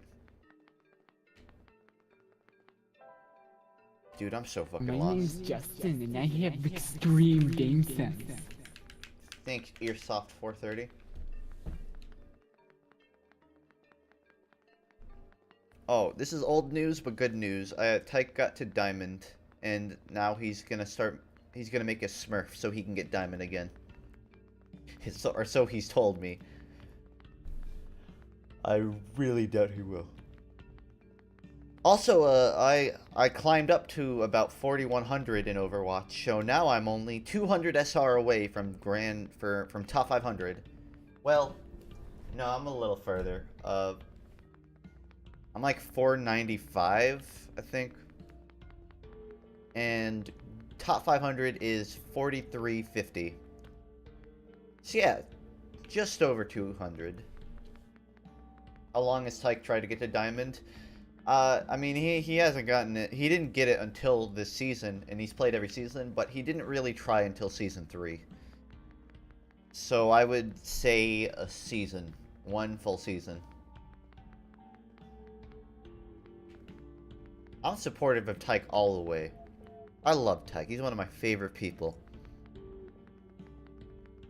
Speaker 2: Dude, I'm so fucking
Speaker 3: My
Speaker 2: lost.
Speaker 3: name's Justin, and I have extreme game sense.
Speaker 2: Thanks, Earsoft 430. Oh, this is old news, but good news. Tyke got to Diamond, and now he's gonna make a Smurf so he can get Diamond again. Or so he's told me. I really doubt he will. Also, I climbed up to about 4100 in Overwatch, so now I'm only 200 SR away from from top 500. Well, no, I'm a little further. I'm like 495, I think. And top 500 is 4350. So yeah, just over 200. How long has Tyke tried to get to Diamond? I mean, he hasn't gotten it. He didn't get it until this season, and he's played every season, but he didn't really try until Season 3. So I would say a season. One full season. I'm supportive of Tyke all the way. I love Tyke. He's one of my favorite people.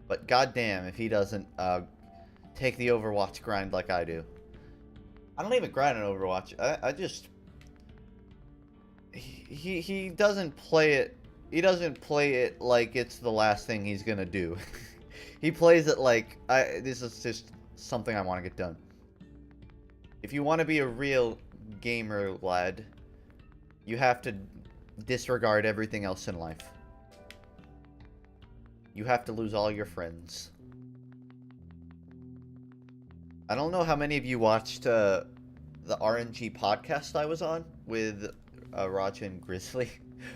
Speaker 2: But goddamn if he doesn't take the Overwatch grind like I do. I don't even grind on Overwatch. I just... He doesn't play it... He doesn't play it like it's the last thing he's gonna do. He plays it like, this is just something I want to get done. If you want to be a real gamer, lad, you have to disregard everything else in life. You have to lose all your friends. I don't know how many of you watched the RNG podcast I was on with Raja and Grizzly,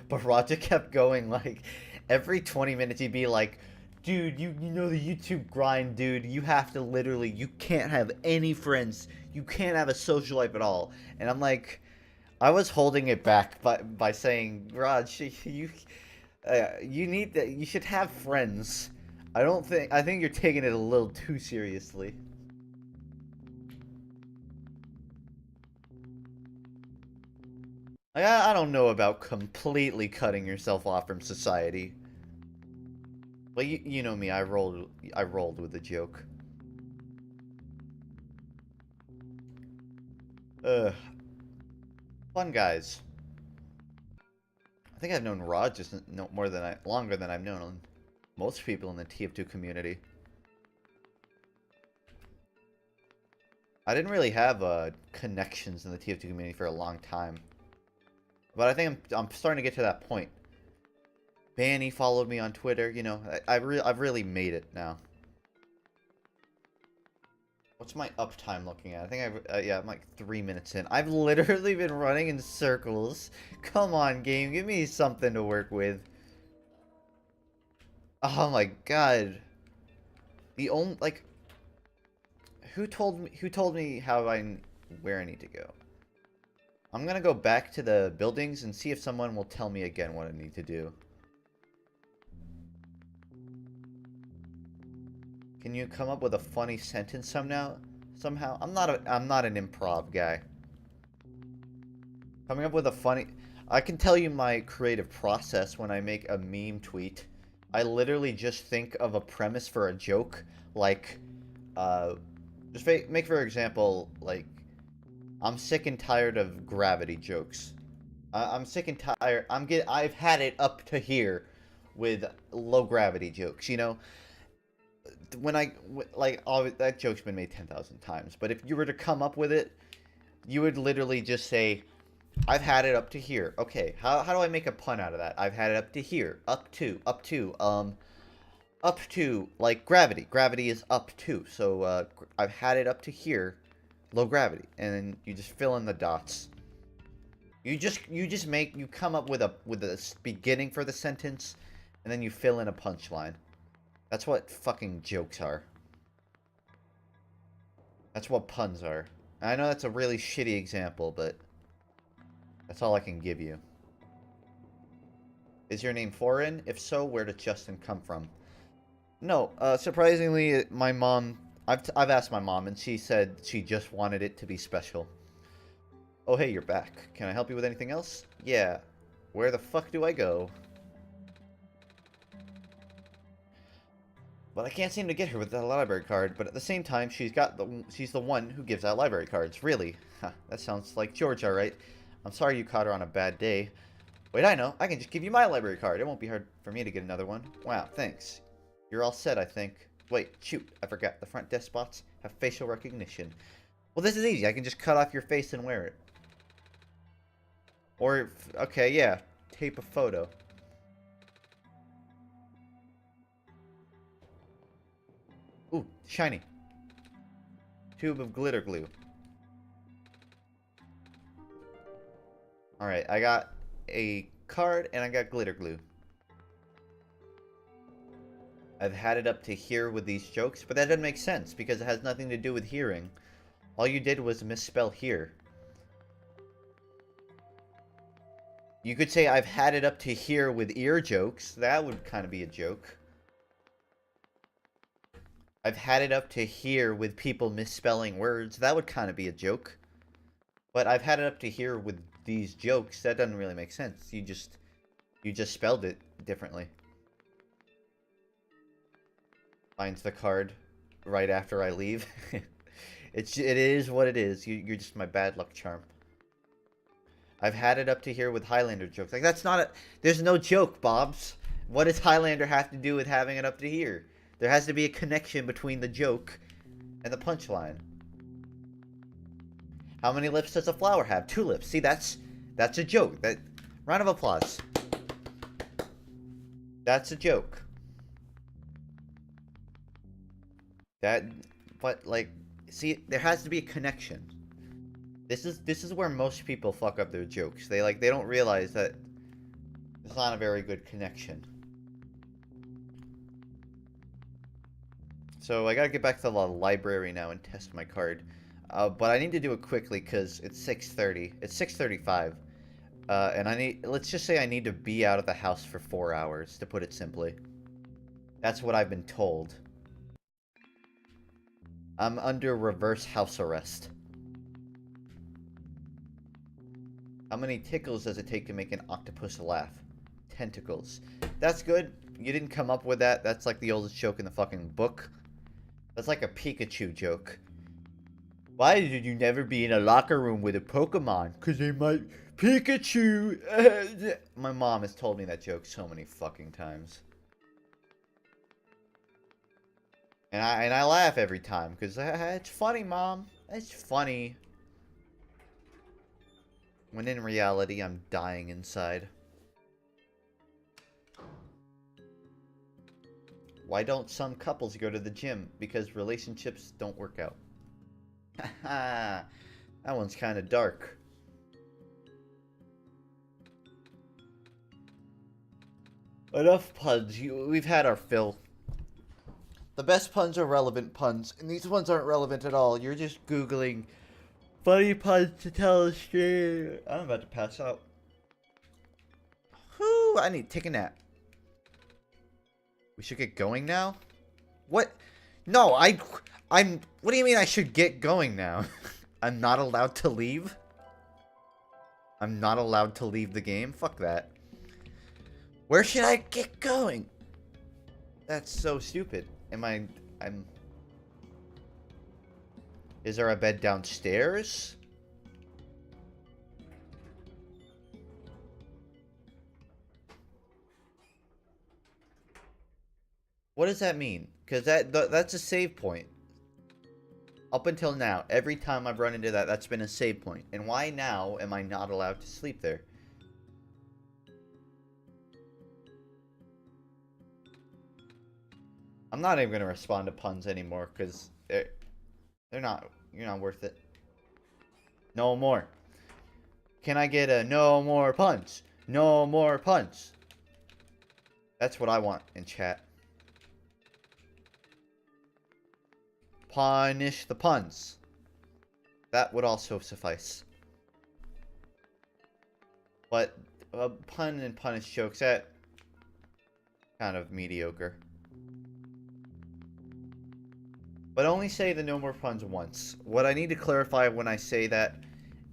Speaker 2: but Raja kept going like every 20 minutes he'd be like, dude, you know the YouTube grind, dude. You have to literally, you can't have any friends. You can't have a social life at all. And I'm like, I was holding it back by saying, Raj, you need that. You should have friends. I think you're taking it a little too seriously. Like, I don't know about completely cutting yourself off from society. But you know me, I rolled with the joke. Fun guys. I think I've known Rod just longer than I've known most people in the TF2 community. I didn't really have connections in the TF2 community for a long time. But I think I'm starting to get to that point. Banny followed me on Twitter, you know. I've really made it now. What's my uptime looking at? I think yeah, I'm like 3 minutes in. I've literally been running in circles. Come on, game, give me something to work with. Oh my god. The only who told me where I need to go? I'm gonna go back to the buildings and see if someone will tell me again what I need to do. Can you come up with a funny sentence somehow? I'm not an improv guy. Coming up with a funny... I can tell you my creative process when I make a meme tweet. I literally just think of a premise for a joke, like, just make for example, like, I'm sick and tired of gravity jokes. I'm sick and tired. I've had it up to here with low gravity jokes, you know? That joke's been made 10,000 times, but if you were to come up with it, you would literally just say, I've had it up to here. Okay, how do I make a pun out of that? I've had it up to here. Up to, like, gravity. Gravity is up to, so, I've had it up to here, low gravity, and then you just fill in the dots. You come up with a beginning for the sentence, and then you fill in a punchline. That's what fucking jokes are. That's what puns are. I know that's a really shitty example, but that's all I can give you. Is your name foreign? If so, where did Justin come from? No, surprisingly, my mom... I've asked my mom, and she said she just wanted it to be special. Oh, hey, you're back. Can I help you with anything else? Yeah. Where the fuck do I go? But I can't seem to get her with that library card, but at the same time, she's the one who gives out library cards. Really? Huh, that sounds like George, alright. I'm sorry you caught her on a bad day. Wait, I know. I can just give you my library card. It won't be hard for me to get another one. Wow, thanks. You're all set, I think. Wait, shoot. I forgot. The front desk spots have facial recognition. Well, this is easy. I can just cut off your face and wear it. Or, okay, yeah. Tape a photo. Ooh, shiny. Tube of glitter glue. Alright, I got a card and I got glitter glue. I've had it up to here with these jokes, but that doesn't make sense because it has nothing to do with hearing. All you did was misspell here. You could say I've had it up to here with ear jokes. That would kind of be a joke. I've had it up to here with people misspelling words. That would kind of be a joke. But I've had it up to here with these jokes. That doesn't really make sense. You just spelled it differently. Finds the card right after I leave. It is what it is. You're just my bad luck charm. I've had it up to here with Highlander jokes. Like, that's not a... There's no joke, Bobs. What does Highlander have to do with having it up to here? There has to be a connection between the joke and the punchline. How many lips does a flower have? 2 lips. See, that's a joke. Round of applause. That's a joke. But, like, see, there has to be a connection. This is where most people fuck up their jokes. They don't realize that it's not a very good connection. So I gotta get back to the library now and test my card. But I need to do it quickly because it's 6:30. It's 6:35. And let's just say I need to be out of the house for 4 hours, to put it simply. That's what I've been told. I'm under reverse house arrest. How many tickles does it take to make an octopus laugh? Tentacles. That's good. You didn't come up with that. That's like the oldest joke in the fucking book. That's like a Pikachu joke. Why did you never be in a locker room with a Pokemon? Cause they might... Pikachu! My mom has told me that joke so many fucking times. And I laugh every time. Cause it's funny, Mom. It's funny. When in reality, I'm dying inside. Why don't some couples go to the gym? Because relationships don't work out. Haha. That one's kind of dark. Enough puns. We've had our fill. The best puns are relevant puns, and these ones aren't relevant at all. You're just Googling funny puns to tell a story. I'm about to pass out. Whew, I need to take a nap. We should get going now? What? No, I'm... What do you mean I should get going now? I'm not allowed to leave? I'm not allowed to leave the game? Fuck that. Where should I get going? That's so stupid. Is there a bed downstairs? What does that mean? Because that's a save point. Up until now, every time I've run into that, that's been a save point. And why now am I not allowed to sleep there? I'm not even going to respond to puns anymore, because you're not worth it. No more. Can I get a no more puns? No more puns. That's what I want in chat. Punish the puns. That would also suffice. But pun and punish jokes, that kind of mediocre. But only say the no more puns once. What I need to clarify when I say that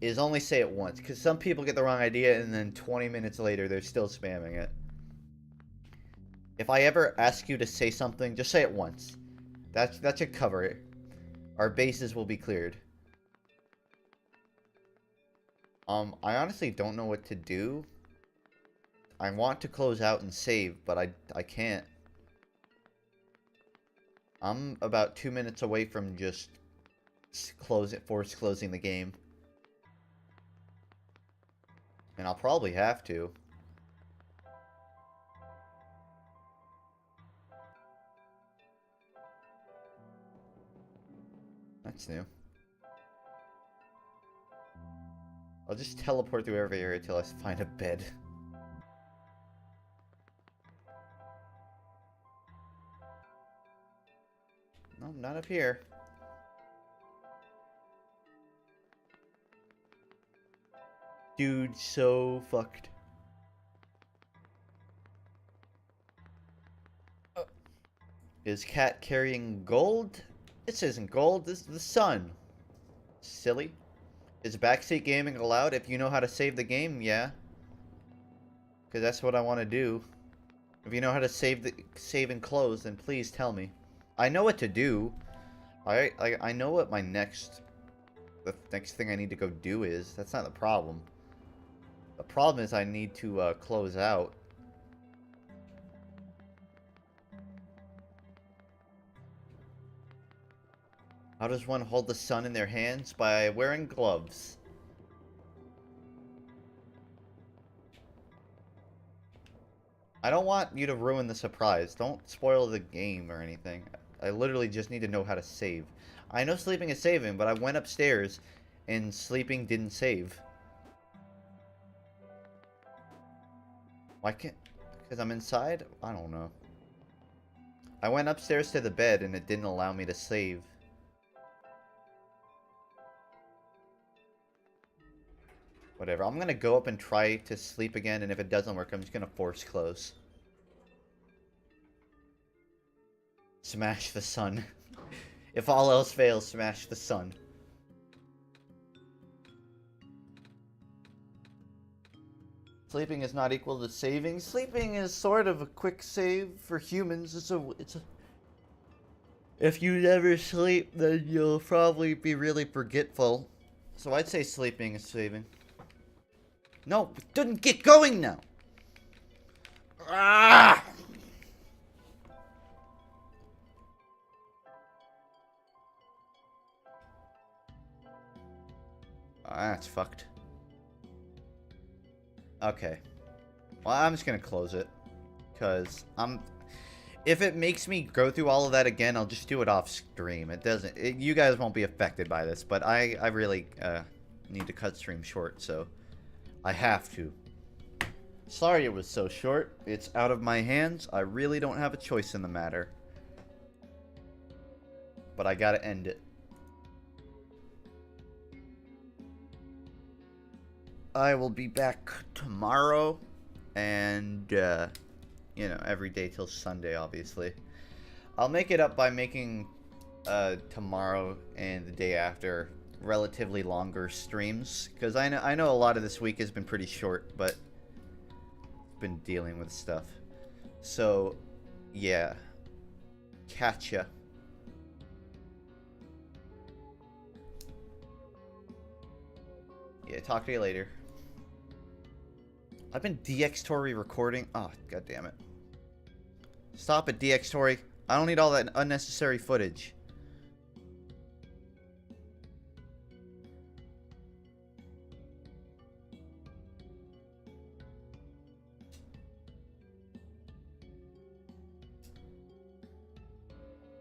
Speaker 2: is only say it once. Because some people get the wrong idea and then 20 minutes later they're still spamming it. If I ever ask you to say something, just say it once. That should cover it. Our bases will be cleared. I honestly don't know what to do. I want to close out and save, but I can't. I'm about 2 minutes away from just force closing the game. And I'll probably have to. That's new. I'll just teleport through every area till I find a bed. No, not up here. Dude, so fucked. Is cat carrying gold? This isn't gold, this is the sun. Silly. Is backseat gaming allowed if you know how to save the game? Yeah. Because that's what I want to do. If you know how to save and close, then please tell me. I know what to do. I know what the next thing I need to go do is. That's not the problem. The problem is I need to close out. How does one hold the sun in their hands? By wearing gloves. I don't want you to ruin the surprise. Don't spoil the game or anything. I literally just need to know how to save. I know sleeping is saving, but I went upstairs and sleeping didn't save. Why can't... Because I'm inside? I don't know. I went upstairs to the bed and it didn't allow me to save. Whatever. I'm gonna go up and try to sleep again, and if it doesn't work, I'm just gonna force close. Smash the sun. If all else fails, smash the sun. Sleeping is not equal to saving. Sleeping is sort of a quick save for humans. It's a... If you never sleep, then you'll probably be really forgetful. So I'd say sleeping is saving. No, it didn't get going now. Ah! That's fucked. Okay. Well, I'm just gonna close it. Because if it makes me go through all of that again, I'll just do it off stream. It doesn't... you guys won't be affected by this, but I really need to cut stream short, so... I have to. Sorry it was so short. It's out of my hands. I really don't have a choice in the matter. But I gotta end it. I will be back tomorrow. And, you know, every day till Sunday, obviously. I'll make it up by making tomorrow and the day after relatively longer streams, because I know a lot of this week has been pretty short, but been dealing with stuff. So yeah, catch ya. Yeah, talk to you later. I've been DX-Tory recording. Oh, god damn it. Stop it, DX-Tory. I don't need all that unnecessary footage.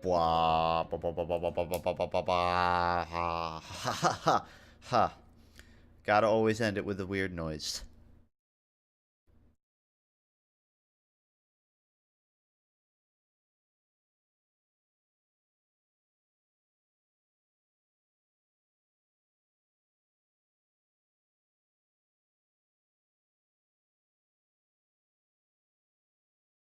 Speaker 2: Blah, blah, blah, blah, blah, blah, blah, blah, blah, blah, blah, ha, ha, ha, ha, ha. Gotta always end it with a weird noise.